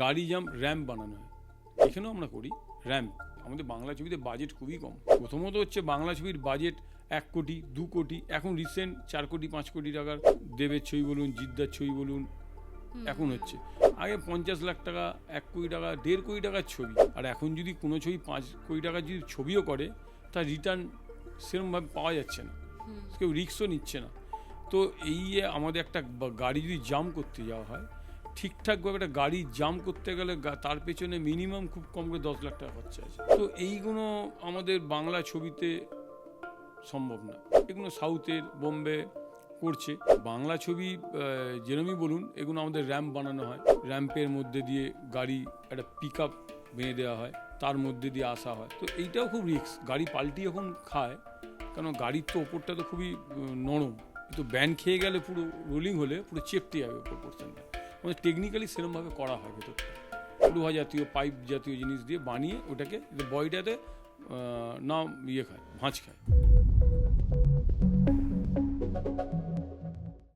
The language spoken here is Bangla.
গাড়ি জাম্প র্যাম্প বানানো হয়, এখানেও আমরা করি র্যাম্প। আমাদের বাংলা ছবিতে বাজেট খুবই কম। প্রথমত হচ্ছে বাংলা ছবির বাজেট 1 কোটি 2 কোটি, এখন রিসেন্ট 4 কোটি 5 কোটি টাকার দেবের ছবি বলুন, জিদ্দার ছবি বলুন, এখন হচ্ছে। আগে 50 লাখ টাকা, 1 কোটি টাকা, 1.5 কোটি টাকার ছবি। আর এখন যদি কোনো ছবি 5 কোটি টাকার যদি ছবিও করে, তার রিটার্ন সেরকমভাবে পাওয়া যাচ্ছে না, কেউ রিস্কও নিচ্ছে না। তো এই আমাদের একটা গাড়ি যদি জাম্প করতে যাওয়া হয়, ঠিকঠাকভাবে একটা গাড়ি জাম্প করতে গেলে তার পেছনে মিনিমাম খুব কম করে 10 লাখ টাকা খরচা আছে। তো এইগুলো আমাদের বাংলা ছবিতে সম্ভব না, এগুলো সাউথের বোম্বে করছে। বাংলা ছবি যেরমই বলুন, এগুলো আমাদের র্যাম্প বানানো হয়, র্যাম্পের মধ্যে দিয়ে গাড়ি একটা পিক আপ বেঁধে দেওয়া হয়, তার মধ্যে দিয়ে আসা হয়। তো এইটাও খুব রিস্ক, গাড়ি পাল্টি যখন খায়, কারণ গাড়ির তো ওপরটা তো খুবই নরম, তো ব্যান্ড খেয়ে গেলে পুরো রোলিং হলে পুরো চেপটে যাবে ওপর পোর্শনটা। আমাদের টেকনিক্যালি সেরকমভাবে করা হয় ভেতরটা, লোহা জাতীয় পাইপ জাতীয় জিনিস দিয়ে বানিয়ে ওটাকে বডিটাতে না খায়, ভাঁজ খায়।